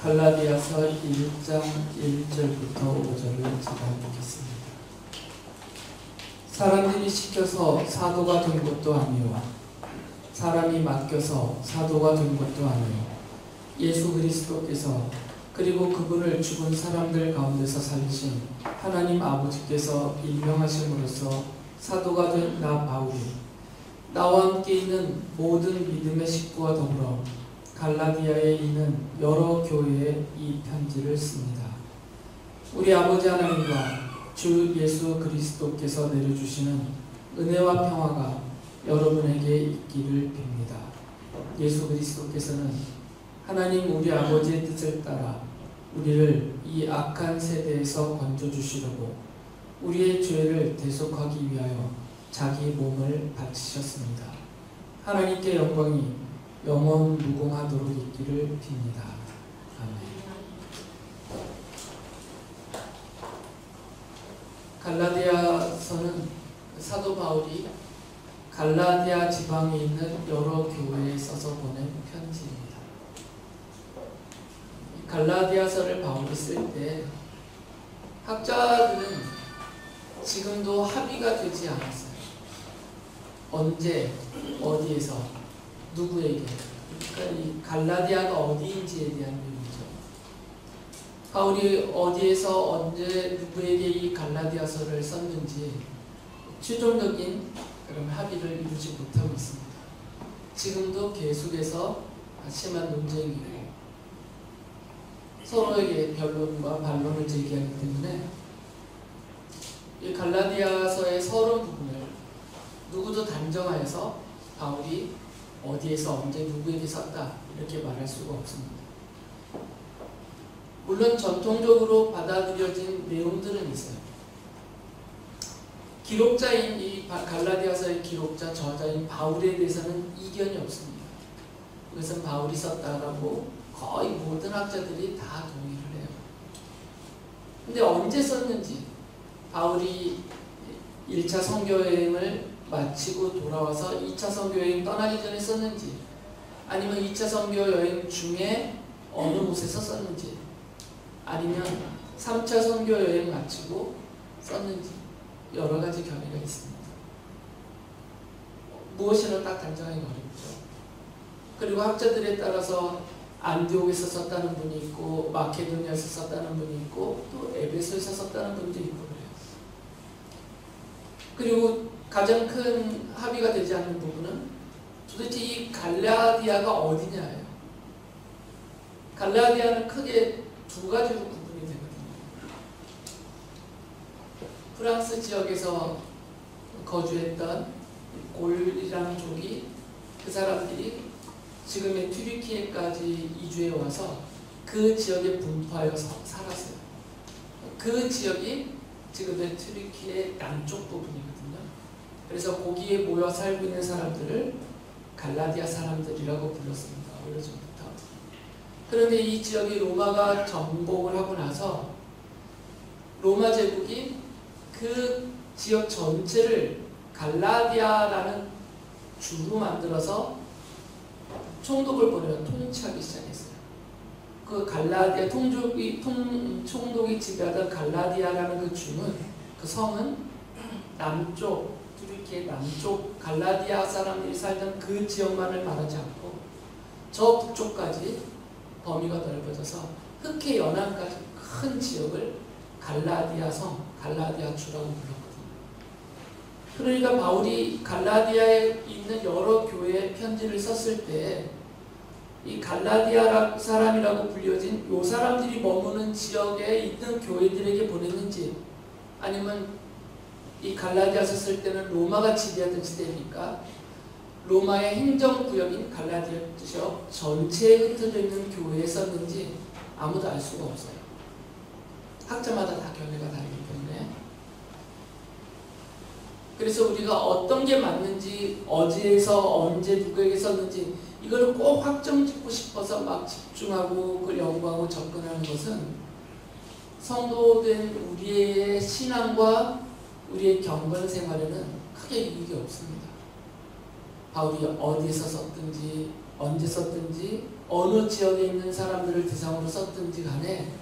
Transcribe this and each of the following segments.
갈라디아서 1장 1절부터 5절을 찾아보겠습니다. 사람들이 시켜서 사도가 된 것도 아니요 사람이 맡겨서 사도가 된 것도 아니요 예수 그리스도께서 그리고 그분을 죽은 사람들 가운데서 살리신 하나님 아버지께서 임명하심으로써 사도가 된 나 바울이 나와 함께 있는 모든 믿음의 식구와 더불어 갈라디아에 있는 여러 교회에 이 편지를 씁니다. 우리 아버지 하나님과 주 예수 그리스도께서 내려주시는 은혜와 평화가 여러분에게 있기를 빕니다. 예수 그리스도께서는 하나님 우리 아버지의 뜻을 따라 우리를 이 악한 세대에서 건져주시려고 우리의 죄를 대속하기 위하여 자기 몸을 바치셨습니다. 하나님께 영광이 영원 무궁하도록 있기를 빕니다. 아멘. 갈라디아서는 사도 바울이 갈라디아 지방에 있는 여러 교회에 써서 보낸 편지입니다. 갈라디아서를 바울이 쓸 때 학자들은 지금도 합의가 되지 않았어요. 언제, 어디에서, 누구에게. 그러니까 이 갈라디아가 어디인지에 대한 얘기죠. 바울이 어디에서 언제 누구에게 이 갈라디아서를 썼는지 최종적인 그런 합의를 이루지 못하고 있습니다. 지금도 계속해서 심한 논쟁이고 서로에게 변론과 반론을 제기하기 때문에 이 갈라디아서의 서론 부분을 누구도 단정하여서 바울이 어디에서 언제 누구에게 썼다 이렇게 말할 수가 없습니다. 물론 전통적으로 받아들여진 내용들은 있어요. 기록자인 이 갈라디아서의 기록자 저자인 바울에 대해서는 이견이 없습니다. 이것은 바울이 썼다라고 거의 모든 학자들이 다 동의를 해요. 근데 언제 썼는지, 바울이 1차 선교여행을 마치고 돌아와서 2차 선교여행 떠나기 전에 썼는지, 아니면 2차 선교여행 중에 어느 곳에서 썼는지, 아니면 3차 선교여행 마치고 썼는지 여러 가지 견해가 있습니다. 무엇이나 딱 단정하기 어렵죠. 그리고 학자들에 따라서 안디옥에서 썼다는 분이 있고 마케도니아에서 썼다는 분이 있고 또 에베소에서 썼다는 분도 있고 그래요. 그리고 가장 큰 합의가 되지 않는 부분은 도대체 이 갈라디아가 어디냐예요. 갈라디아는 크게 두 가지로 구분이 되거든요. 프랑스 지역에서 거주했던 골이라는 족이, 그 사람들이 지금의 튀르키예까지 이주해 와서 그 지역에 분포하여 살았어요. 그 지역이 지금의 튀르키예 남쪽 부분이거든요. 그래서 거기에 모여 살고 있는 사람들을 갈라디아 사람들이라고 불렀습니다. 오래전부터. 그런데 이 지역이 로마가 정복을 하고 나서 로마 제국이 그 지역 전체를 갈라디아라는 주로 만들어서 총독을 보내서 통치하기 시작했어요. 그 갈라디아 총독이 지배하던 갈라디아라는 그 주는, 그 성은 남쪽, 튀르키예 남쪽 갈라디아 사람들이 살던 그 지역만을 말하지 않고 저 북쪽까지 범위가 넓어져서 흑해 연안까지 큰 지역을 갈라디아 성, 갈라디아 주라고 불렀거든요. 그러니까 바울이 갈라디아에 있는 여러 교회에 편지를 썼을 때 이 갈라디아 사람이라고 불려진 요 사람들이 머무는 지역에 있는 교회들에게 보냈는지, 아니면 이 갈라디아서 쓸 때는 로마가 지배하던 시대니까 로마의 행정구역인 갈라디아 지역 전체에 흩어져 있는 교회에 썼는지 아무도 알 수가 없어요. 학자마다 다 견해가 다르기 때문에. 그래서 우리가 어떤 게 맞는지, 어디에서 언제 누구에게 썼는지 이걸 꼭 확정 짓고 싶어서 막 집중하고 그걸 연구하고 접근하는 것은 성도된 우리의 신앙과 우리의 경건 생활에는 크게 이익이 없습니다. 바울이 어디에서 썼든지 언제 썼든지 어느 지역에 있는 사람들을 대상으로 썼든지 간에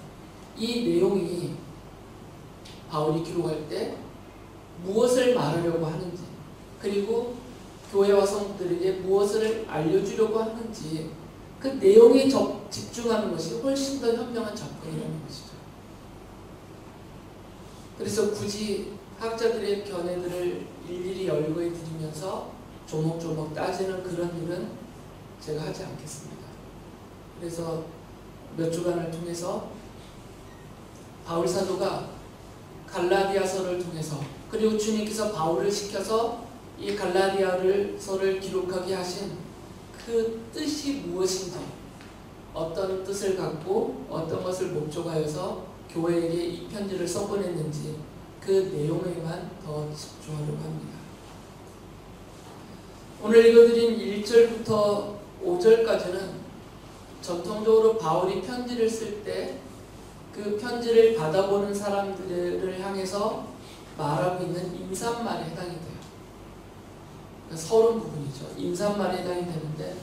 이 내용이 바울이 기록할 때 무엇을 말하려고 하는지, 그리고 교회와 성도들에게 무엇을 알려주려고 하는지 그 내용에 집중하는 것이 훨씬 더 현명한 접근이라는 것이죠. 그래서 굳이 학자들의 견해들을 일일이 열거해 드리면서 조목조목 따지는 그런 일은 제가 하지 않겠습니다. 그래서 몇 주간을 통해서 바울 사도가 갈라디아서를 통해서, 그리고 주님께서 바울을 시켜서 이 갈라디아서를 기록하게 하신 그 뜻이 무엇인지, 어떤 뜻을 갖고 어떤 것을 목적하여서 교회에게 이 편지를 써보냈는지 그 내용에만 더 집중하려고 합니다. 오늘 읽어드린 1절부터 5절까지는 전통적으로 바울이 편지를 쓸 때 그 편지를 받아보는 사람들을 향해서 말하고 있는 인사말에 해당이 돼요. 서론 부분이죠. 인사말에 해당이 되는데,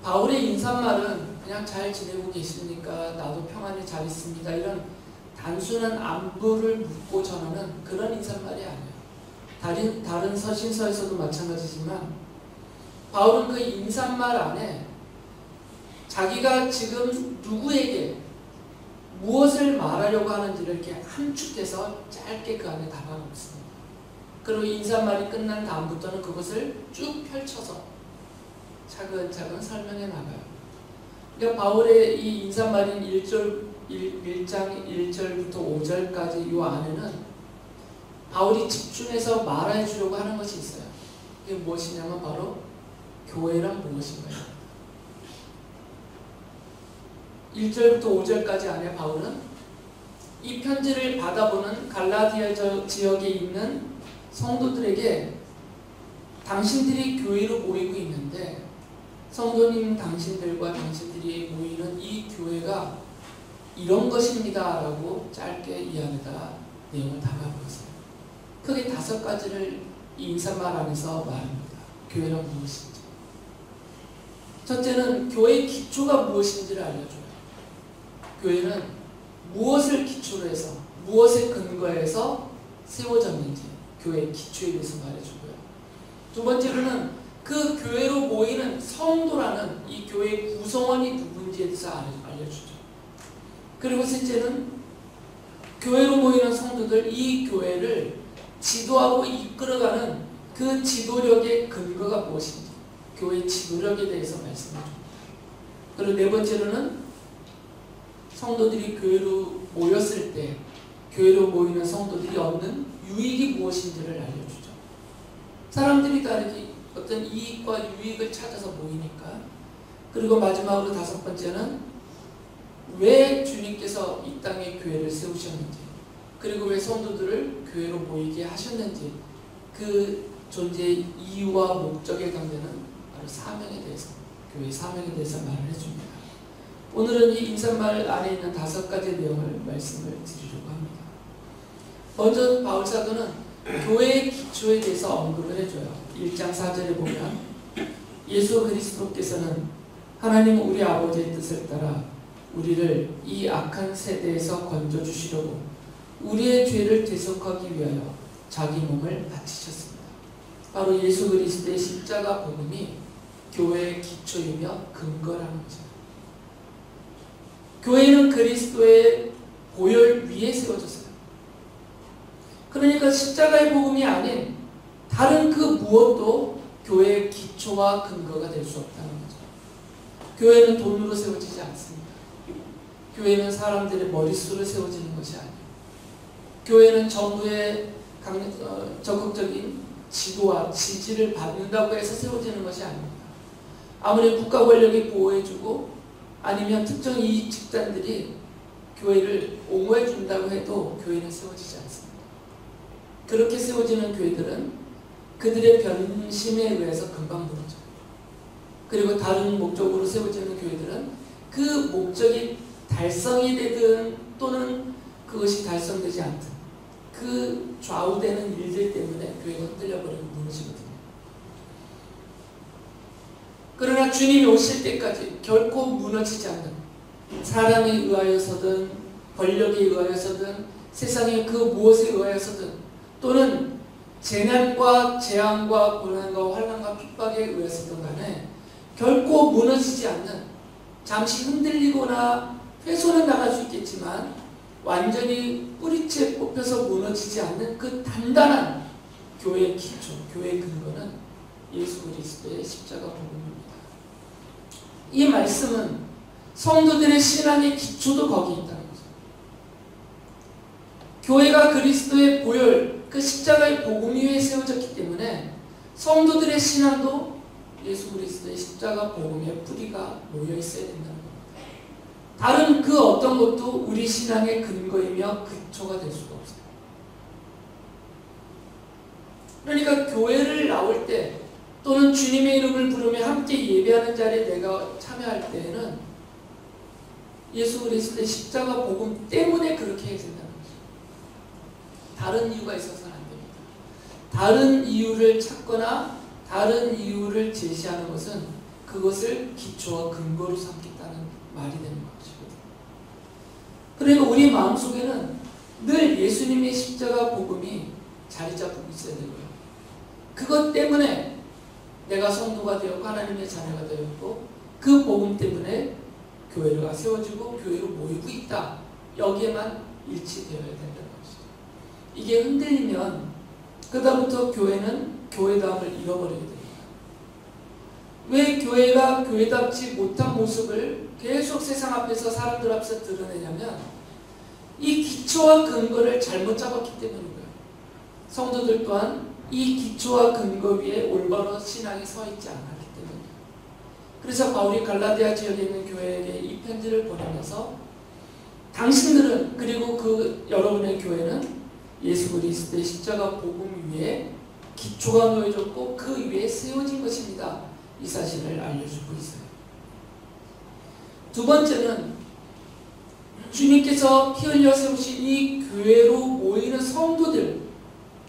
바울의 인사말은 그냥 잘 지내고 계십니까? 나도 평안히 잘 있습니다. 이런 단순한 안부를 묻고 전하는 그런 인사말이 아니에요. 다른 서신서에서도 마찬가지지만 바울은 그 인사말 안에 자기가 지금 누구에게 무엇을 말하려고 하는지를 이렇게 함축해서 짧게 그 안에 담아놓습니다. 그리고 인사말이 끝난 다음부터는 그것을 쭉 펼쳐서 차근차근 설명해 나가요. 그러니까 바울의 이 인사말인 1장 1절부터 5절까지 이 안에는 바울이 집중해서 말해 주려고 하는 것이 있어요. 이게 무엇이냐면 바로 교회란 무엇인가요? 1절부터 5절까지 안에 바울은 이 편지를 받아보는 갈라디아 지역에 있는 성도들에게 당신들이 교회로 모이고 있는데, 성도님 당신들과 당신들이 모이는 이 교회가 이런 것입니다 라고 짧게 이 안에다 내용을 담아보았어요. 크게 5가지를 이 인사말 안에서 말합니다. 교회란 무엇인지. 첫째는 교회의 기초가 무엇인지를 알려줘요. 교회는 무엇을 기초로 해서, 무엇에 근거해서 세워졌는지 교회의 기초에 대해서 말해주고요. 두 번째로는 그 교회로 모이는 성도라는 이 교회의 구성원이 누군지에 대해서 알려주죠. 그리고 셋째는 교회로 모이는 성도들, 이 교회를 지도하고 이끌어가는 그 지도력의 근거가 무엇인지, 교회의 지도력에 대해서 말씀해줍니다. 그리고 네 번째로는 성도들이 교회로 모였을 때 교회로 모이는 성도들이 얻는 유익이 무엇인지를 알려주죠. 사람들이 다 이렇게 어떤 이익과 유익을 찾아서 모이니까. 그리고 마지막으로 5번째는 왜 주님께서 이 땅에 교회를 세우셨는지, 그리고 왜 성도들을 교회로 모이게 하셨는지, 그 존재의 이유와 목적에 해당되는 바로 사명에 대해서, 교회의 사명에 대해서 말을 해줍니다. 오늘은 이 인사말 안에 있는 5가지 내용을 말씀을 드리려고 합니다. 먼저 바울 사도는 교회의 기초에 대해서 언급을 해줘요. 1장 4절에 보면 예수 그리스도께서는 하나님 우리 아버지의 뜻을 따라 우리를 이 악한 세대에서 건져주시려고 우리의 죄를 대속하기 위하여 자기 몸을 바치셨습니다. 바로 예수 그리스도의 십자가 복음이 교회의 기초이며 근거라는 거죠. 교회는 그리스도의 보혈 위에 세워졌어요. 그러니까 십자가의 복음이 아닌 다른 그 무엇도 교회의 기초와 근거가 될 수 없다는 거죠. 교회는 돈으로 세워지지 않습니다. 교회는 사람들의 머릿수로 세워지는 것이 아니에요. 교회는 정부의 적극적인 지도와 지지를 받는다고 해서 세워지는 것이 아닙니다. 아무리 국가 권력이 보호해주고 아니면 특정 이익 집단들이 교회를 옹호해 준다고 해도 교회는 세워지지 않습니다. 그렇게 세워지는 교회들은 그들의 변심에 의해서 금방 무너져요. 그리고 다른 목적으로 세워지는 교회들은 그 목적이 달성이 되든 또는 그것이 달성되지 않든 그 좌우되는 일들 때문에 교회가 흔들려버리고 무너지거든요. 그러나 그러나 주님이 오실 때까지 결코 무너지지 않는, 사람에 의하여서든 권력에 의하여서든 세상의 그 무엇에 의하여서든 또는 재난과 재앙과 고난과 환난과 핍박에 의해서든 간에 결코 무너지지 않는, 잠시 흔들리거나 훼손은 나갈 수 있겠지만 완전히 뿌리째 뽑혀서 무너지지 않는 그 단단한 교회의 기초, 교회의 근거는 예수 그리스도의 십자가 복음입니다. 이 말씀은 성도들의 신앙의 기초도 거기 있다는 거죠. 교회가 그리스도의 보혈, 그 십자가의 복음 위에 세워졌기 때문에 성도들의 신앙도 예수 그리스도의 십자가 복음의 뿌리가 놓여 있어야 된다는 겁니다. 다른 그 어떤 것도 우리 신앙의 근거이며 기초가 될 수가 없어요. 그러니까 교회를 나올 때 또는 주님의 이름을 부르며 함께 예배하는 자리에 내가 참여할 때에는 예수 그리스도의 십자가 복음 때문에 그렇게 해야 된다는 거죠. 다른 이유가 있어서는 안 됩니다. 다른 이유를 찾거나 다른 이유를 제시하는 것은 그것을 기초와 근거로 삼겠다는 말이 되는 것이거든요. 그러니까 우리 마음속에는 늘 예수님의 십자가 복음이 자리 잡고 있어야 되고요. 그것 때문에 내가 성도가 되었고 하나님의 자녀가 되었고 그 복음 때문에 교회가 세워지고 교회로 모이고 있다. 여기에만 일치되어야 된다는 것이죠. 이게 흔들리면 그다음부터 교회는 교회다움을 잃어버리게 됩니다. 왜 교회가 교회답지 못한 모습을 계속 세상 앞에서 사람들 앞에서 드러내냐면 이 기초와 근거를 잘못 잡았기 때문이고요. 성도들 또한 이 기초와 근거 위에 올바로 신앙이 서 있지 않았기 때문이에요. 그래서 바울이 갈라디아 지역에 있는 교회에게 이 편지를 보내면서 당신들은, 그리고 그 여러분의 교회는 예수 그리스도의 십자가 복음 위에 기초가 놓여졌고 그 위에 세워진 것입니다. 이 사실을 알려주고 있어요. 두 번째는 주님께서 피 흘려 세우신 이 교회로 모이는 성도들,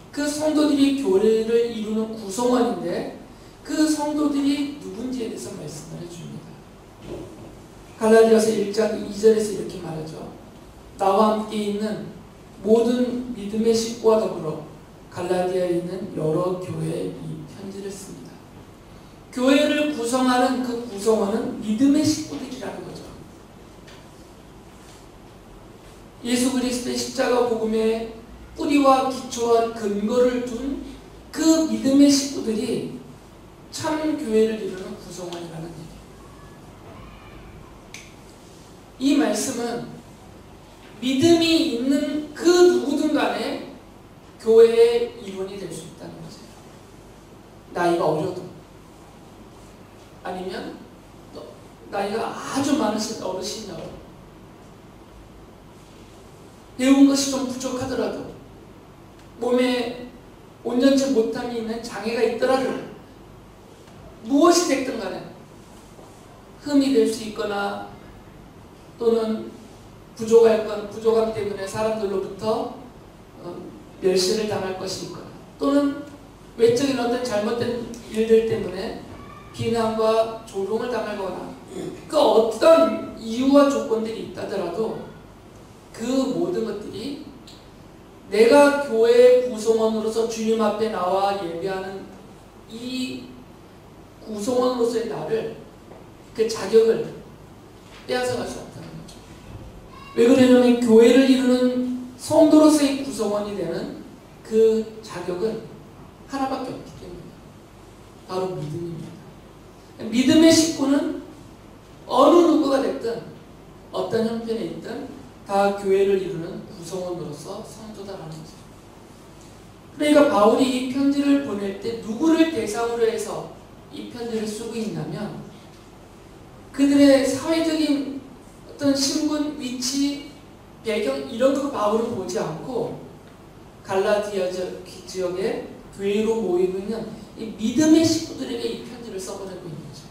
그 성도들이 교회를 이루는 구성원인데 그 성도들이 누군지에 대해서 말씀을 해줍니다. 갈라디아서 1장 2절에서 이렇게 말하죠. 나와 함께 있는 모든 믿음의 식구와 더불어 갈라디아에 있는 여러 교회에 이 편지를 씁니다. 교회를 구성하는 그 구성원은 믿음의 식구들이라는 거죠. 예수 그리스도의 십자가 복음의 뿌리와 기초와 근거를 둔 그 믿음의 식구들이 참 교회를 이루는 구성원이라는 얘기예요. 이 말씀은 믿음이 있는 그 누구든 간에 교회의 일원이 될 수 있다는 거죠. 나이가 어려도 아니면 나이가 아주 많으신 어르신이라도 배운 것이 좀 부족하더라도 몸에 온전치 못함이 있는 장애가 있더라도 무엇이 됐든 간에 흠이 될 수 있거나 또는 부족함 때문에 사람들로부터 멸시를 당할 것이 있거나 또는 외적인 어떤 잘못된 일들 때문에 비난과 조롱을 당하거나 그 어떤 이유와 조건들이 있다더라도 그 모든 것들이 내가 교회의 구성원으로서 주님 앞에 나와 예배하는 이 구성원으로서의 나를, 그 자격을 빼앗아갈 수 없다는 거죠. 왜 그러냐면 교회를 이루는 성도로서의 구성원이 되는 그 자격은 하나밖에 없기 때문입니다. 바로 믿음입니다. 믿음의 식구는 어느 누구가 됐든 어떤 형편에 있든 다 교회를 이루는 구성원으로서 성도다라는 거죠. 그러니까 바울이 이 편지를 보낼 때 누구를 대상으로 해서 이 편지를 쓰고 있냐면 그들의 사회적인 어떤 신분, 위치, 배경 이런 거 바울은 보지 않고 갈라디아 지역에 교회로 모이고 있는 이 믿음의 식구들에게 이 편지를 써보내고 있는 거죠.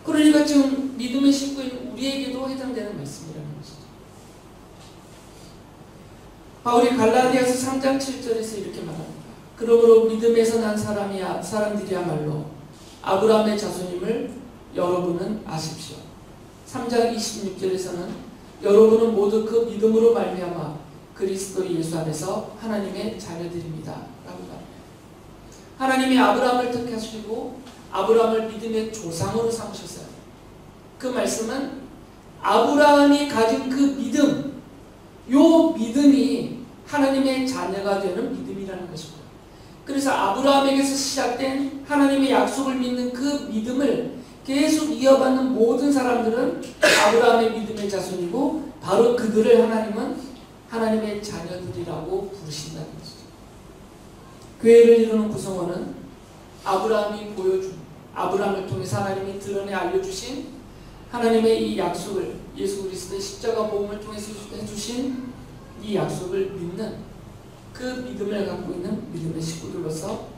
그러니까 지금 믿음의 식구인 우리에게도 해당되는 말씀이라는 것이죠. 바울이 갈라디아서 3장 7절에서 이렇게 말합니다. 그러므로 믿음에서 난 사람들이야말로 아브라함의 자손임을 여러분은 아십시오. 3장 26절에서는 여러분은 모두 그 믿음으로 말미암아 그리스도 예수 안에서 하나님의 자녀들입니다 라고 말합니다. 하나님이 아브라함을 택하시고 아브라함을 믿음의 조상으로 삼으셨어요. 그 말씀은 아브라함이 가진 그 믿음, 요 믿음이 하나님의 자녀가 되는 믿음이라는 것입니다. 그래서 아브라함에게서 시작된 하나님의 약속을 믿는 그 믿음을 계속 이어받는 모든 사람들은 아브라함의 믿음의 자손이고 바로 그들을 하나님은 하나님의 자녀들이라고 부르신다는 것이죠. 교회를 이루는 구성원은 아브라함이 보여준, 아브라함을 통해서 하나님이 드러내 알려주신 하나님의 이 약속을, 예수 그리스도의 십자가 복음을 통해서 해주신 이 약속을 믿는 그 믿음을 갖고 있는 믿음의 식구들로서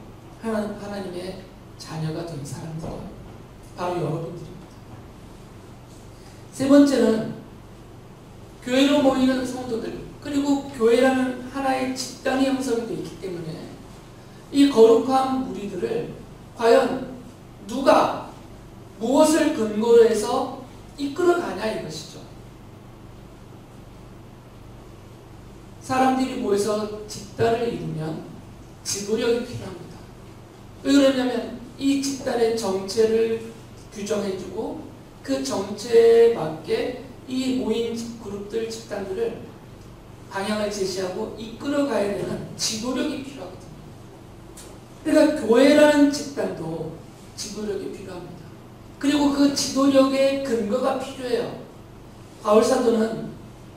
하나님의 자녀가 된 사람들, 바로 여러분들입니다. 세 번째는 교회로 모이는 성도들, 그리고 교회라는 하나의 집단이 형성이 되어 있기 때문에 이 거룩한 무리들을 과연 누가 무엇을 근거로 해서 이끌어가냐 이것이죠. 사람들이 모여서 집단을 이루면 지도력이 필요합니다. 왜 그러냐면 이 집단의 정체를 규정해주고 그 정체에 맞게 이 모인 그룹들, 집단들을 방향을 제시하고 이끌어가야 되는 지도력이 필요하거든요. 그러니까 교회라는 집단도 지도력이 필요합니다. 그리고 그 지도력의 근거가 필요해요. 바울사도는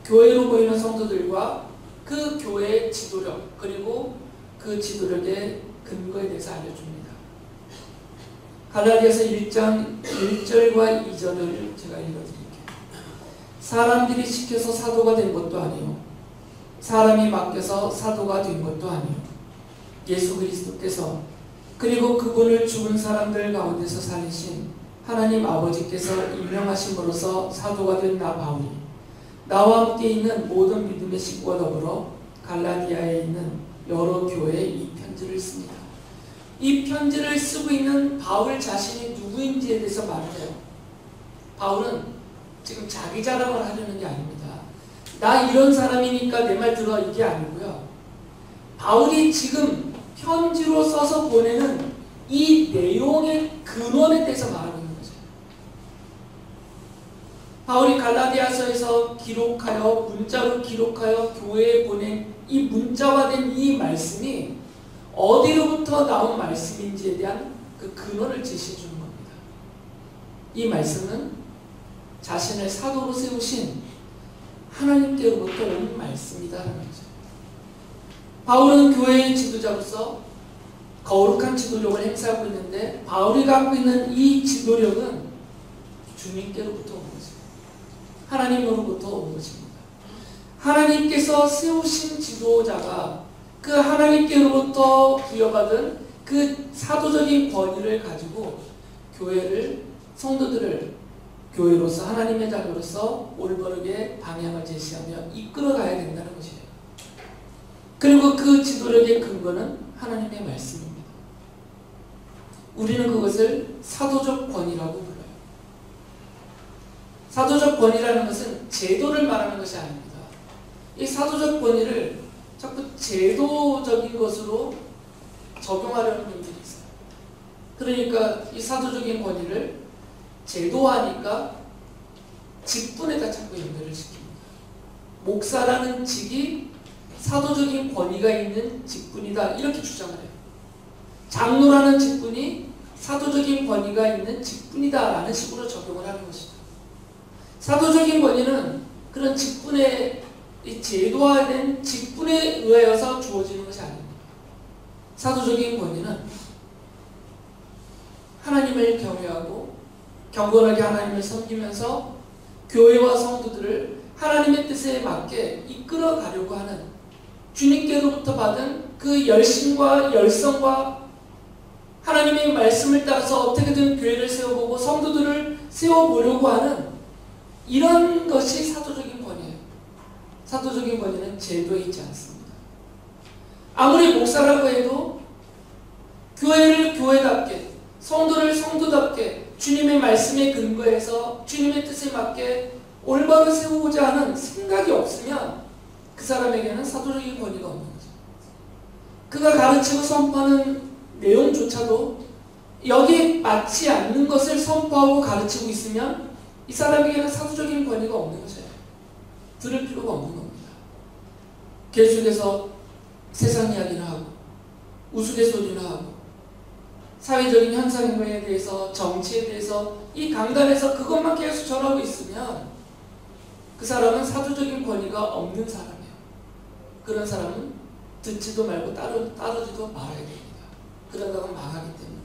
교회로 모이는 성도들과 그 교회의 지도력, 그리고 그 지도력의 근거에 대해서 알려줍니다. 갈라디아서 1장 1절과 2절을 제가 읽어드릴게요. 사람들이 시켜서 사도가 된 것도 아니요 사람이 맡겨서 사도가 된 것도 아니요 예수 그리스도께서 그리고 그분을 죽은 사람들 가운데서 살리신 하나님 아버지께서 임명하심으로써 사도가 된 나 바울이 나와 함께 있는 모든 믿음의 식구와 더불어 갈라디아에 있는 여러 교회에 이 편지를 씁니다. 이 편지를 쓰고 있는 바울 자신이 누구인지에 대해서 말을 해요. 바울은 지금 자기 자랑을 하려는 게 아닙니다. 나 이런 사람이니까 내 말 들어 이게 아니고요. 바울이 지금 편지로 써서 보내는 이 내용의 근원에 대해서 말하고 있는 거죠. 바울이 갈라디아서에서 기록하여 문자로 기록하여 교회에 보낸 이 문자화된 이 말씀이 어디로부터 나온 말씀인지에 대한 그 근원을 제시해 주는 겁니다. 이 말씀은 자신을 사도로 세우신 하나님께로부터 온 말씀이다라는 거죠. 바울은 교회의 지도자로서 거룩한 지도력을 행사하고 있는데 바울이 갖고 있는 이 지도력은 주님께로부터 온 거죠. 하나님으로부터 온 것입니다. 하나님께서 세우신 지도자가 그 하나님께로부터 부여받은 그 사도적인 권위를 가지고 교회를, 성도들을 교회로서 하나님의 자녀로서 올바르게 방향을 제시하며 이끌어가야 된다는 것이에요. 그리고 그 지도력의 근거는 하나님의 말씀입니다. 우리는 그것을 사도적 권위라고 불러요. 사도적 권위라는 것은 제도를 말하는 것이 아닙니다. 이 사도적 권위를 자꾸 제도적인 것으로 적용하려는 분들이 있어요. 그러니까 이 사도적인 권위를 제도화하니까 직분에다 자꾸 연결을 시킵니다. 목사라는 직이 사도적인 권위가 있는 직분이다 이렇게 주장을 해요. 장로라는 직분이 사도적인 권위가 있는 직분이다 라는 식으로 적용을 하는 것이죠. 사도적인 권위는 그런 직분에 제도화된 직분에 의하여서 주어지는 것이 아닙니다. 사도적인 권위는 하나님을 경외하고 경건하게 하나님을 섬기면서 교회와 성도들을 하나님의 뜻에 맞게 이끌어 가려고 하는 주님께로부터 받은 그 열심과 열성과 하나님의 말씀을 따라서 어떻게든 교회를 세워보고 성도들을 세워보려고 하는 이런 것이 사도적인 권위예요. 사도적인 권위는 제도에 있지 않습니다. 아무리 목사라고 해도 교회를 교회답게, 성도를 성도답게 주님의 말씀에 근거해서 주님의 뜻에 맞게 올바로 세우고자 하는 생각이 없으면 그 사람에게는 사도적인 권위가 없는 거죠. 그가 가르치고 선포하는 내용조차도 여기에 맞지 않는 것을 선포하고 가르치고 있으면 이 사람에게는 사도적인 권위가 없는 거죠. 들을 필요가 없는 겁니다. 계속해서 세상 이야기나 하고 우스갯소리나 하고 사회적인 현상에 대해서 정치에 대해서 이 강단에서 그것만 계속 전하고 있으면 그 사람은 사도적인 권위가 없는 사람이에요. 그런 사람은 듣지도 말고 따르지도 말아야 됩니다. 그러다가 망하기 때문에.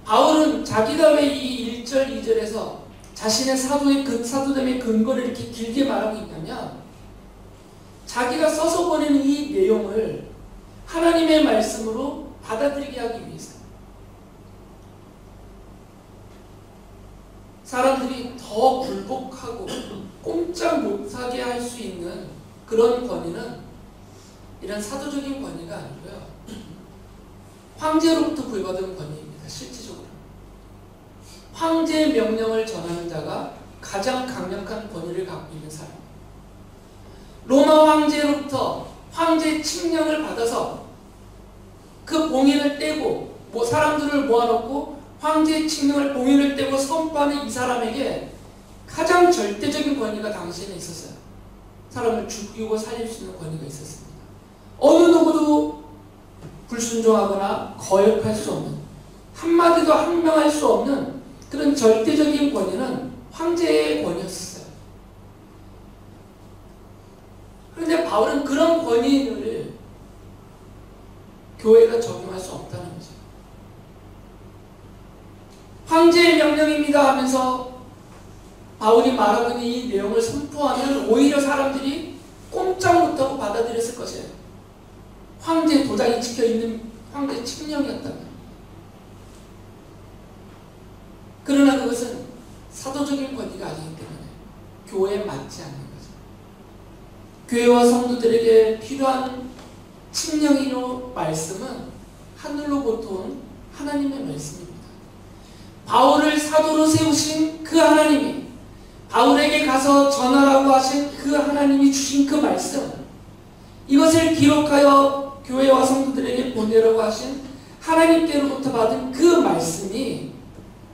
바울은 자기가 왜 이 1절, 2절에서 자신의 사도됨의 근거를 이렇게 길게 말하고 있냐면 자기가 써서 보내는 이 내용을 하나님의 말씀으로 받아들이게 하기 위해서. 사람들이 더 굴복하고 꼼짝 못하게 할 수 있는 그런 권위는 이런 사도적인 권위가 아니고요. 황제로부터 부여받은 권위입니다. 실질적으로. 황제의 명령을 전하는 자가 가장 강력한 권위를 갖고 있는 사람. 로마 황제로부터 황제 칙령을 받아서 그 봉인을 떼고 사람들을 모아놓고 황제의 칙령을 봉인을 떼고 선포하는 이 사람에게 가장 절대적인 권위가 당시에는 있었어요. 사람을 죽이고 살릴 수 있는 권위가 있었습니다. 어느 누구도 불순종하거나 거역할 수 없는, 한마디도 항명할 수 없는 그런 절대적인 권위는 황제의 권위였어요. 그런데 바울은 그런 권위를 교회가 적용할 수 없다는 거죠. 황제의 명령입니다 하면서 바울이 말하고 있는 이 내용을 선포하면 오히려 사람들이 꼼짝 못하고 받아들였을 것이에요. 황제 도장이 찍혀있는 황제 칙령이었다면. 그러나 그것은 사도적인 권위가 아니기 때문에 교회에 맞지 않는 거죠. 교회와 성도들에게 필요한 칙령이요 말씀은 하늘로부터 온 하나님의 말씀입니다. 바울을 사도로 세우신 그 하나님이 바울에게 가서 전하라고 하신 그 하나님이 주신 그 말씀, 이것을 기록하여 교회와 성도들에게 보내라고 하신 하나님께로부터 받은 그 말씀이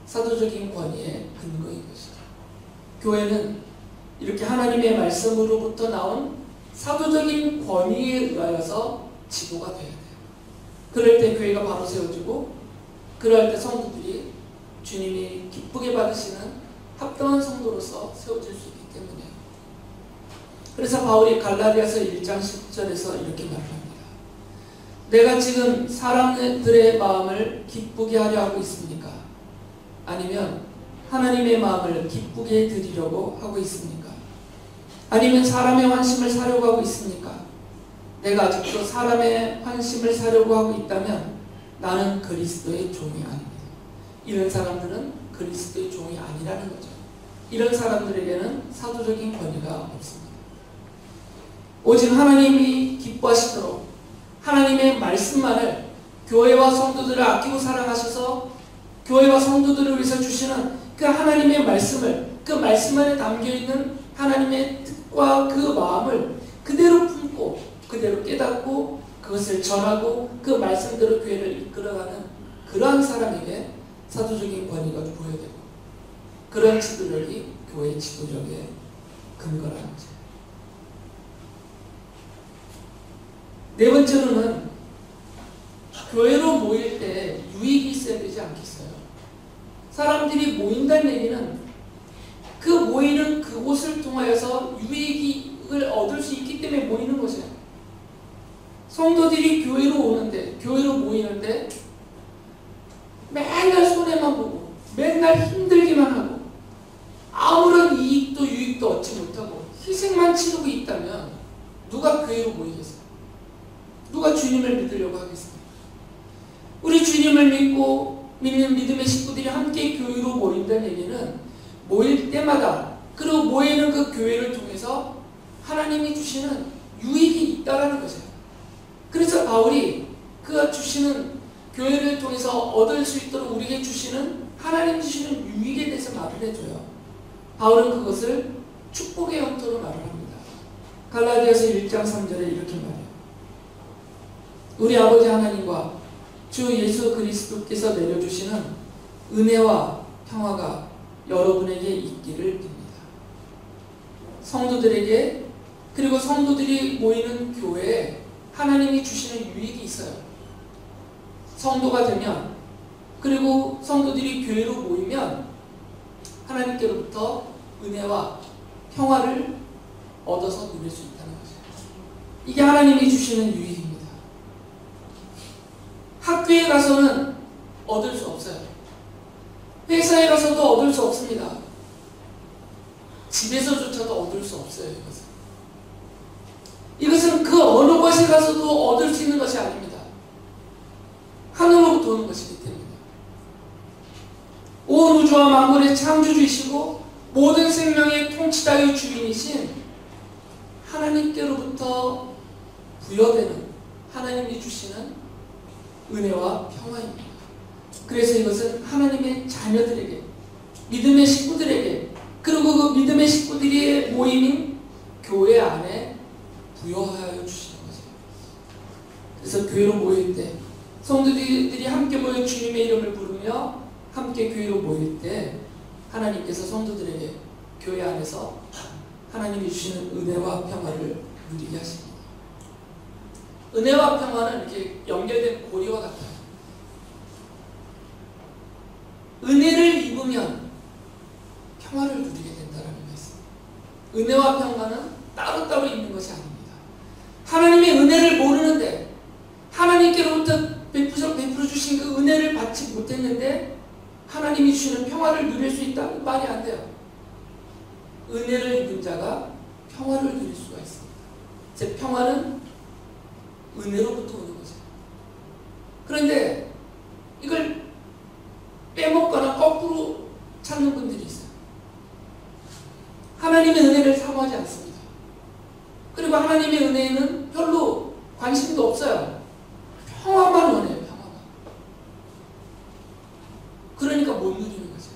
사도적인 권위의 근거인 것이다. 교회는 이렇게 하나님의 말씀으로부터 나온 사도적인 권위에 의하여서 지도가 되어야 돼요. 그럴 때 교회가 바로 세워지고, 그럴 때 성도들이 주님이 기쁘게 받으시는 합당한 성도로서 세워질 수 있기 때문이에요. 그래서 바울이 갈라디아서 1장 10절에서 이렇게 말합니다. 내가 지금 사람들의 마음을 기쁘게 하려 하고 있습니까? 아니면 하나님의 마음을 기쁘게 드리려고 하고 있습니까? 아니면 사람의 환심을 사려고 하고 있습니까? 내가 아직도 사람의 환심을 사려고 하고 있다면 나는 그리스도의 종이 아닙니다. 이런 사람들은 그리스도의 종이 아니라는 거죠. 이런 사람들에게는 사도적인 권위가 없습니다. 오직 하나님이 기뻐하시도록 하나님의 말씀만을 교회와 성도들을 아끼고 사랑하셔서 교회와 성도들을 위해서 주시는 그 하나님의 말씀을, 그 말씀 안에 담겨있는 하나님의 뜻과 그 마음을 그대로 품고 그대로 깨닫고 그것을 전하고 그 말씀대로 교회를 이끌어가는 그러한 사람에게 사도적인 권위가 부여되고, 그런 지도력이 교회 지도력의 근거라는 거죠. 네 번째로는 교회로 모일 때 유익이 있어야 되지 않겠어요? 사람들이 모인다는 얘기는 그 모이는 그곳을 통하여서 유익을 얻을 수 있기 때문에 모이는 거죠. 성도들이 교회로 오는데, 교회로 모이는데 맨날 손해만 보고 맨날 힘들기만 하고 아무런 이익도 유익도 얻지 못하고 희생만 치르고 있다면 누가 교회로 모이겠어요? 누가 주님을 믿으려고 하겠습니까? 우리 주님을 믿고 믿는 믿음의 식구들이 함께 교회로 모인다는 얘기는 모일 때마다, 그리고 모이는 그 교회를 통해서 하나님이 주시는 유익이 있다라는 거죠. 그래서 바울이 그가 주시는 교회를 통해서 얻을 수 있도록 우리에게 주시는 하나님 주시는 유익에 대해서 말을 해줘요. 바울은 그것을 축복의 영토로 말을 합니다. 갈라디아서 1장 3절에 이렇게 말해요. 우리 아버지 하나님과 주 예수 그리스도께서 내려주시는 은혜와 평화가 여러분에게 있기를 빕니다. 성도들에게, 그리고 성도들이 모이는 교회에 하나님이 주시는 유익이 있어요. 성도가 되면, 그리고 성도들이 교회로 모이면 하나님께로부터 은혜와 평화를 얻어서 누릴 수 있다는 거죠. 이게 하나님이 주시는 유익입니다. 학교에 가서는 얻을 수 없어요. 회사에 가서도 얻을 수 없습니다. 집에서조차도 얻을 수 없어요. 이것은 그 어느 곳에 가서도 얻을 수 있는 것이 아닙니다. 하늘로부터 오는 것이기 때문에. 온 우주와 만물의 창조주이시고 모든 생명의 통치자의 주인이신 하나님께로부터 부여되는, 하나님이 주시는 은혜와 평화입니다. 그래서 이것은 하나님의 자녀들에게, 믿음의 식구들에게, 그리고 그 믿음의 식구들이 모임인 교회 안에 부여하여 주시는 거죠. 그래서 교회로 모일 때, 성도들이 함께 모여 주님의 이름을 부르며 함께 교회로 모일 때 하나님께서 성도들에게 교회 안에서 하나님이 주시는 은혜와 평화를 누리게 하십니다. 은혜와 평화는 이렇게 연결된 고리와 같아요. 은혜를 입으면 평화를 누리게 된다는 말씀. 은혜와 평화는 따로따로 있는 것이 아닙니다. 하나님의 은혜를 모르는데, 하나님께로부터 베풀어 주신 그 은혜를 받지 못했는데 하나님이 주시는 평화를 누릴 수 있다? 말이 안 돼요. 은혜를 입은 자가 평화를 누릴 수가 있습니다. 제 평화는 은혜로부터 오는 거죠. 그런데 이걸 빼먹거나 거꾸로 찾는 분들이 있어요. 하나님의 은혜를 사모하지 않습니다. 그리고 하나님의 은혜에는 별로 관심도 없어요. 평화만 원해요. 평화만. 그러니까 못 누리는 거죠.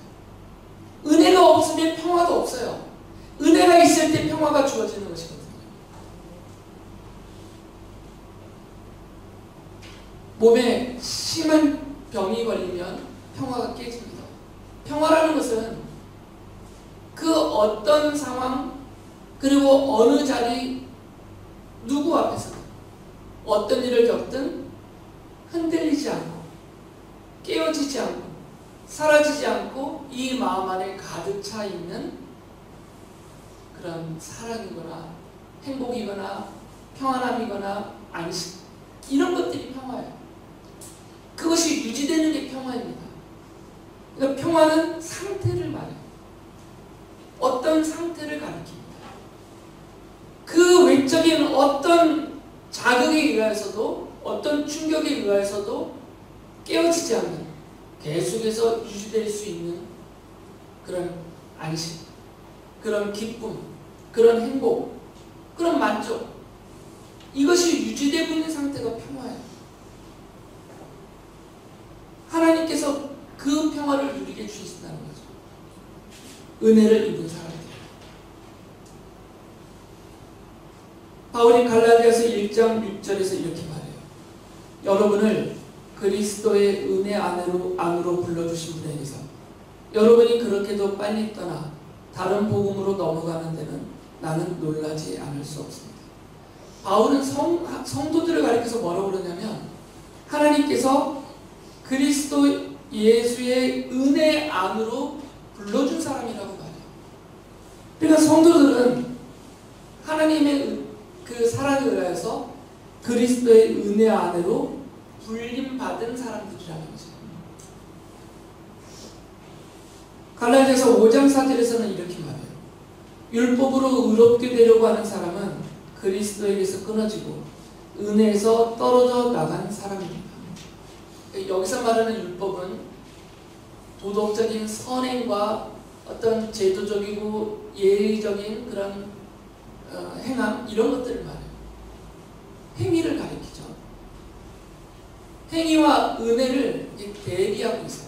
은혜가 없으면 평화도 없어요. 은혜가 있을 때 평화가 주어지는 것이거든요. 몸에 심한 병이 걸리면 평화가 깨집니다. 평화라는 것은 그 어떤 상황, 그리고 어느 자리, 누구 앞에서든 어떤 일을 겪든 흔들리지 않고, 깨어지지 않고, 사라지지 않고 이 마음 안에 가득 차 있는 그런 사랑이거나 행복이거나 평안함이거나 안식, 이런 것들이 평화예요. 그것이 유지되는 게 평화입니다. 그러니까 평화는 상태를 말해요. 어떤 상태를 가리킵니다. 그 외적인 어떤 자극에 의해서도, 어떤 충격에 의해서도 깨어지지 않는, 계속해서 유지될 수 있는 그런 안식, 그런 기쁨, 그런 행복, 그런 만족, 이것이 유지되고 있는 상태가 평화예요. 하나님께서 그 평화를 누리게 주신다는 거죠. 은혜를 입은 사람들. 바울이 갈라디아서 1장 6절에서 이렇게 말해요. 여러분을 그리스도의 은혜 안으로 불러주신 분에게서 여러분이 그렇게도 빨리 떠나 다른 복음으로 넘어가는 데는 나는 놀라지 않을 수 없습니다. 바울은 성도들을 가리켜서 뭐라고 그러냐면, 하나님께서 그리스도 예수의 은혜 안으로 불러준 사람이라고 말해요. 그러니까 성도들은 하나님의 그 사랑에 의해서 그리스도의 은혜 안으로 불림받은 사람들이라는 거죠. 갈라디아서 5장 4절에서는 이렇게 말해요. 율법으로 의롭게 되려고 하는 사람은 그리스도에게서 끊어지고 은혜에서 떨어져 나간 사람입니다. 여기서 말하는 율법은 도덕적인 선행과 어떤 제도적이고 예의적인 그런 행함, 이런 것들을 말해요. 행위를 가리키죠. 행위와 은혜를 대비하고 있어요.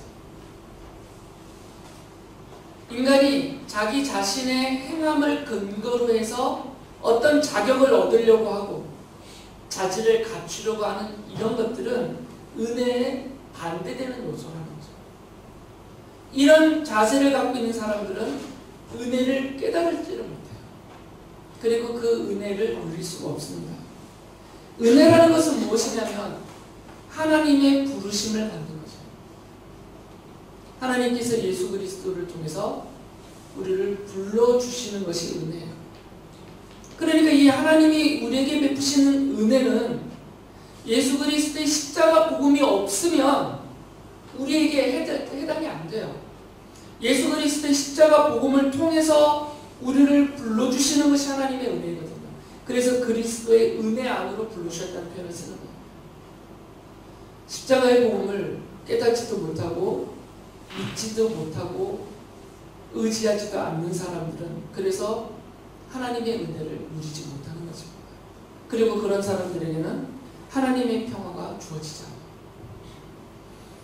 인간이 자기 자신의 행함을 근거로 해서 어떤 자격을 얻으려고 하고 자질을 갖추려고 하는 이런 것들은 은혜에 반대되는 요소라는 거죠. 이런 자세를 갖고 있는 사람들은 은혜를 깨달을지를 못해요. 그리고 그 은혜를 누릴 수가 없습니다. 은혜라는 것은 무엇이냐면 하나님의 부르심을 받는 거죠. 하나님께서 예수 그리스도를 통해서 우리를 불러주시는 것이 은혜예요. 그러니까 이 하나님이 우리에게 베푸시는 은혜는 예수 그리스도의 십자가 복음이 없으면 우리에게 해당이 안 돼요. 예수 그리스도의 십자가 복음을 통해서 우리를 불러주시는 것이 하나님의 은혜거든요. 그래서 그리스도의 은혜 안으로 불러주셨다는 표현을 쓰는 거예요. 십자가의 복음을 깨닫지도 못하고 믿지도 못하고 의지하지도 않는 사람들은 그래서 하나님의 은혜를 누리지 못하는 거죠. 그리고 그런 사람들에게는 하나님의 평화가 주어지지 않아요.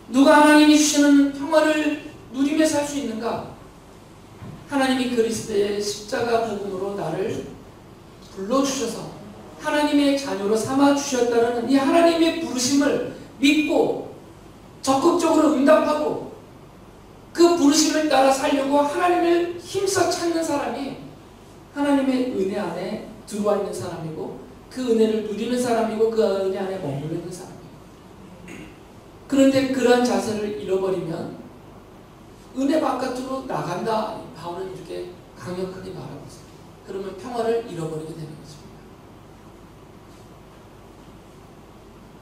누가 하나님이 주시는 평화를 누리며 살 수 있는가? 하나님이 그리스도의 십자가 복음으로 나를 불러주셔서 하나님의 자녀로 삼아주셨다는 이 하나님의 부르심을 믿고 적극적으로 응답하고 그 부르심을 따라 살려고 하나님을 힘써 찾는 사람이 하나님의 은혜 안에 들어와 있는 사람이고 그 은혜를 누리는 사람이고 그 은혜 안에 머물러 있는 사람이에요. 그런데 그러한 자세를 잃어버리면 은혜 바깥으로 나간다. 바울은 이렇게 강력하게 말하고 있어요. 그러면 평화를 잃어버리게 되는 것입니다.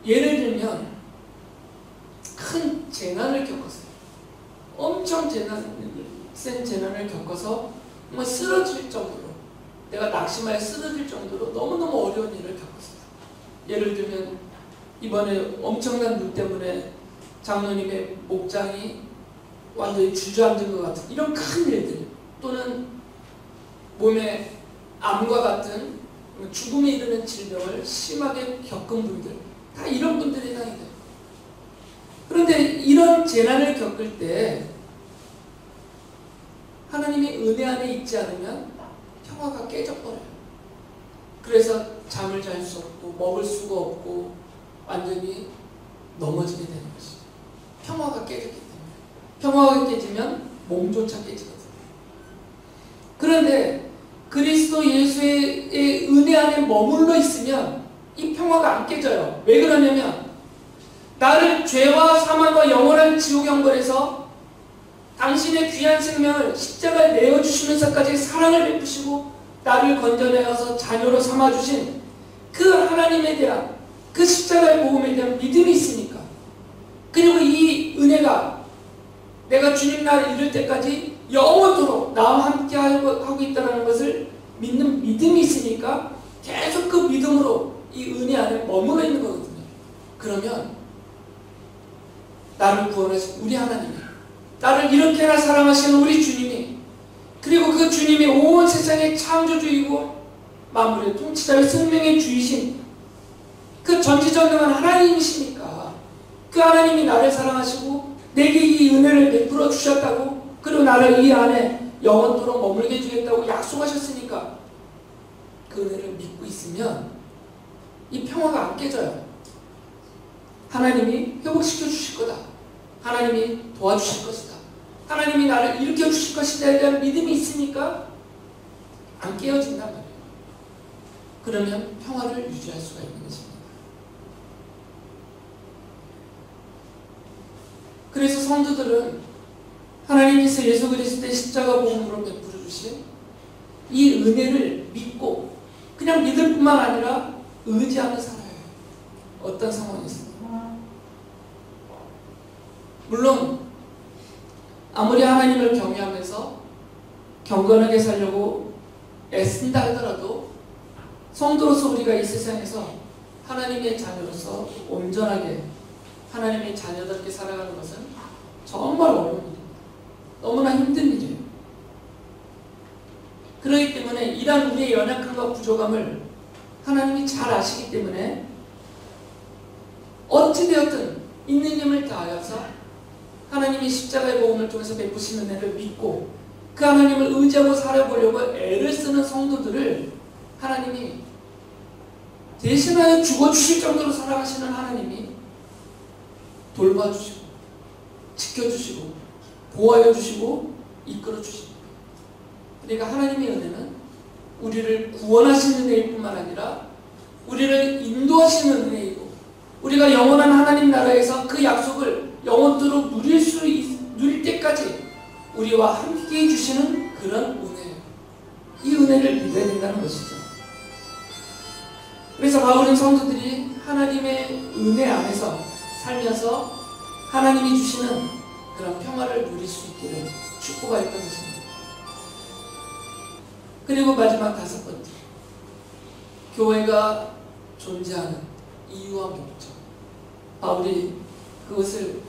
예를 들면 큰 재난을 겪었어요. 엄청 센 재난을 겪어서 정말 쓰러질 정도로 내가 낙심하여 쓰러질 정도로 너무너무 어려운 일을 겪었어요. 예를 들면 이번에 엄청난 눈 때문에 장로님의 목장이 완전히 주저앉은 것 같은 이런 큰 일들 또는 몸에 암과 같은 죽음에 이르는 질병을 심하게 겪은 분들 다 이런 분들이 해당이 돼요. 그런데 이런 재난을 겪을 때 하나님의 은혜 안에 있지 않으면 평화가 깨져버려요. 그래서 잠을 잘 수 없고 먹을 수가 없고 완전히 넘어지게 되는 것이죠. 평화가 깨졌기 때문에. 평화가 깨지면 몸조차 깨지거든요. 그런데 그리스도 예수의 은혜 안에 머물러 있으면 이 평화가 안 깨져요. 왜 그러냐면 나를 죄와 사망과 영원한 지옥 형벌에서 당신의 귀한 생명을 십자가에 내어주시면서까지 사랑을 베푸시고 나를 건져내어서 자녀로 삼아주신 그 하나님에 대한 그 십자가의 복음에 대한 믿음이 있으니까 그리고 이 은혜가 내가 주님 나라에 이를 때까지 영원토록 나와 함께 하고 있다는 것을 믿는 믿음이 있으니까 계속 그 믿음으로 이 은혜 안에 머물러 있는 거거든요. 그러면 나를 구원하신 우리 하나님이 나를 이렇게나 사랑하시는 우리 주님이 그리고 그 주님이 온 세상의 창조주이고 만물의 통치자의 생명의 주이신 그 전지전능한 하나님이시니까 그 하나님이 나를 사랑하시고 내게 이 은혜를 베풀어 주셨다고 그리고 나를 이 안에 영원토록 머물게 해주겠다고 약속하셨으니까 그 은혜를 믿고 있으면 이 평화가 안 깨져요. 하나님이 회복시켜 주실 거다. 하나님이 도와주실 것이다. 하나님이 나를 일으켜 주실 것이다에 대한 믿음이 있으니까 안 깨어진단 말이에요. 그러면 평화를 유지할 수가 있는 것입니다. 그래서 성도들은 하나님께서 예수 그리스도의 십자가 복음으로 베풀어 주신 이 은혜를 믿고 그냥 믿을 뿐만 아니라 의지하며 살아요. 어떤 상황에서. 물론 아무리 하나님을 경외하면서 경건하게 살려고 애쓴다 하더라도 성도로서 우리가 이 세상에서 하나님의 자녀로서 온전하게 하나님의 자녀답게 살아가는 것은 정말 어려운 일입니다. 너무나 힘든 일이에요. 그렇기 때문에 이러한 우리의 연약함과 부족함을 하나님이 잘 아시기 때문에 어찌되었든 있는 힘을 다하여서 하나님이 십자가의 복음을 통해서 베푸신 은혜를 믿고 그 하나님을 의지하고 살아보려고 애를 쓰는 성도들을 하나님이 대신하여 죽어주실 정도로 사랑하시는 하나님이 돌봐주시고 지켜주시고 보호하여 주시고 이끌어 주십니다. 그러니까 하나님의 은혜는 우리를 구원하시는 은혜일 뿐만 아니라 우리를 인도하시는 은혜이고 우리가 영원한 하나님 나라에서 그 약속을 영원토록 누릴 때까지 우리와 함께 해주시는 그런 은혜예요. 이 은혜를 믿어야 된다는 것이죠. 그래서 바울은 성도들이 하나님의 은혜 안에서 살면서 하나님이 주시는 그런 평화를 누릴 수 있기를 축복하였던 것입니다. 그리고 마지막 5번째, 교회가 존재하는 이유와 목적. 바울이 그것을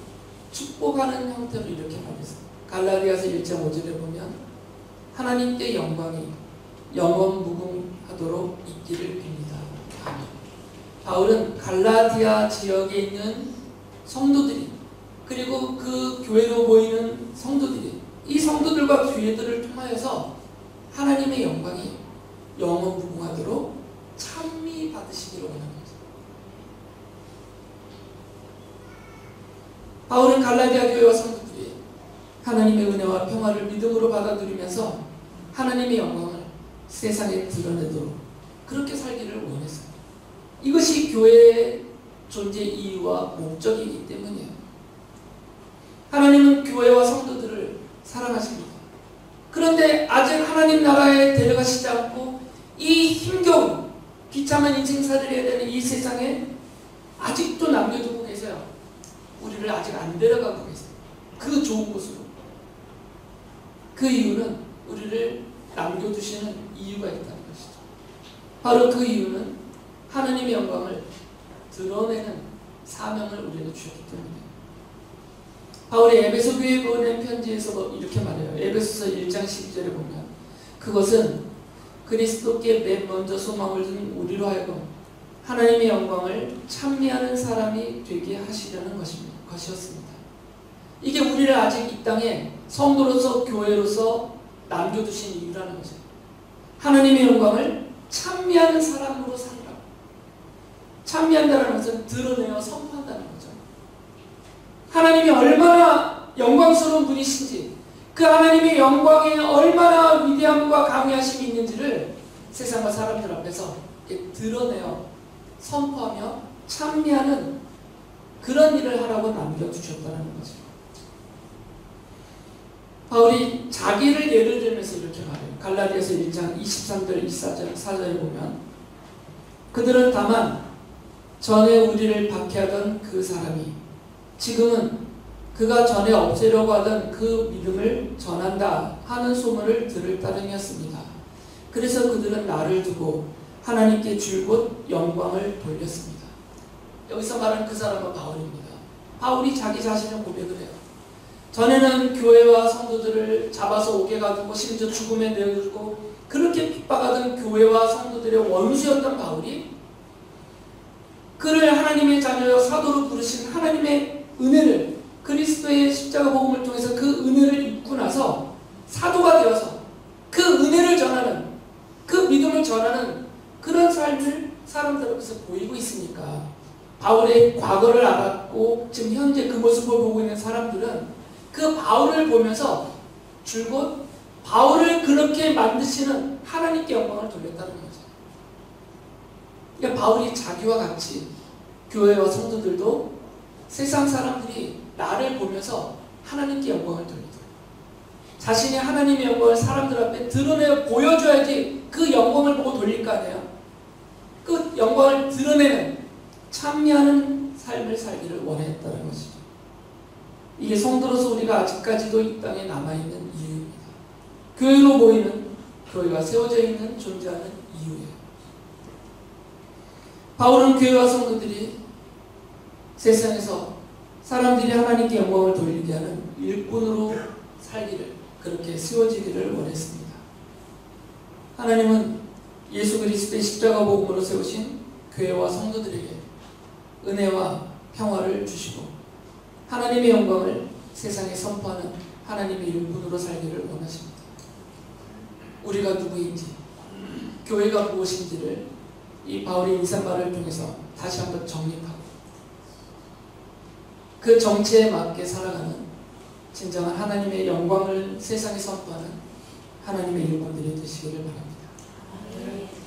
축복하는 형태로 이렇게 말했습니다. 갈라디아서 1장 5절에 보면 하나님께 영광이 영원 무궁하도록 있기를 빕니다. 아멘. 바울은 갈라디아 지역에 있는 성도들이 그리고 그 교회로 모이는 성도들이 이 성도들과 교회들을 통하여서 하나님의 영광이 영원 무궁하도록 찬미 받으시기를 원합니다. 바울은 갈라디아 교회와 성도들이 하나님의 은혜와 평화를 믿음으로 받아들이면서 하나님의 영광을 세상에 드러내도록 그렇게 살기를 원했습니다. 이것이 교회의 존재 이유와 목적이기 때문이에요. 하나님은 교회와 성도들을 사랑하십니다. 그런데 아직 하나님 나라에 데려가시지 않고 이 힘겨운 비참한 인생살이를 해야 되는 이 세상에 아직도 남겨두고 계세요. 우리를 아직 안 데려가고 계세요. 그 좋은 곳으로. 그 이유는 우리를 남겨두시는 이유가 있다는 것이죠. 바로 그 이유는 하나님의 영광을 드러내는 사명을 우리에게 주셨기 때문이에요. 바울이 에베소 교회에 보낸 편지에서 이렇게 말해요. 에베소서 1장 12절에 보면 그것은 그리스도께 맨 먼저 소망을 둔 우리로 하여금 하나님의 영광을 찬미하는 사람이 되게 하시려는 것이었습니다. 이게 우리를 아직 이 땅에 성도로서 교회로서 남겨두신 이유라는 거죠. 하나님의 영광을 찬미하는 사람으로 살라. 찬미한다는 것은 드러내어 선포한다는 거죠. 하나님이 얼마나 영광스러운 분이신지 그 하나님의 영광에 얼마나 위대함과 강의하심이 있는지를 세상과 사람들 앞에서 드러내어 선포하며 찬미하는 그런 일을 하라고 남겨주셨다는 거죠. 바울이 자기를 예를 들면서 이렇게 말해요. 갈라디아서 1장 23절 24절에 보면 그들은 다만 전에 우리를 박해하던 그 사람이 지금은 그가 전에 없애려고 하던 그 믿음을 전한다 하는 소문을 들을 따름이었습니다. 그래서 그들은 나를 두고 하나님께 줄곧 영광을 돌렸습니다. 여기서 말하는 그 사람은 바울입니다. 바울이 자기 자신을 고백을 해요. 전에는 교회와 성도들을 잡아서 옥에 가두고 심지어 죽음에 내어주고 그렇게 핍박하던 교회와 성도들의 원수였던 바울이 그를 하나님의 자녀여 사도로 부르신 하나님의 은혜를 그리스도의 십자가 복음을 통해서 그 은혜를 입고 나서 사도가 되어서 그 은혜를 전하는 그 믿음을 전하는 그런 삶을 사람들 앞에서 보이고 있으니까 바울의 과거를 알았고 지금 현재 그 모습을 보고 있는 사람들은 그 바울을 보면서 줄곧 바울을 그렇게 만드시는 하나님께 영광을 돌렸다는 거죠. 그러니까 바울이 자기와 같이 교회와 성도들도 세상 사람들이 나를 보면서 하나님께 영광을 돌리고 자신이 하나님의 영광을 사람들 앞에 드러내어 보여줘야지 그 영광을 보고 돌릴 거 아니에요. 그 영광을 드러내는 찬미하는 삶을 살기를 원했다는 것이죠. 이게 성도로서 우리가 아직까지도 이 땅에 남아있는 이유입니다. 교회로 모이는, 교회가 세워져 있는, 존재하는 이유예요. 바울은 교회와 성도들이 세상에서 사람들이 하나님께 영광을 돌리게 하는 일꾼으로 살기를, 그렇게 세워지기를 원했습니다. 하나님은 예수 그리스도의 십자가 복음으로 세우신 교회와 성도들에게 은혜와 평화를 주시고 하나님의 영광을 세상에 선포하는 하나님의 일꾼으로 살기를 원하십니다. 우리가 누구인지, 교회가 무엇인지를 이 바울의 인사말을 통해서 다시 한번 정립하고 그 정체에 맞게 살아가는 진정한 하나님의 영광을 세상에 선포하는 하나님의 일꾼들이 되시기를 바랍니다.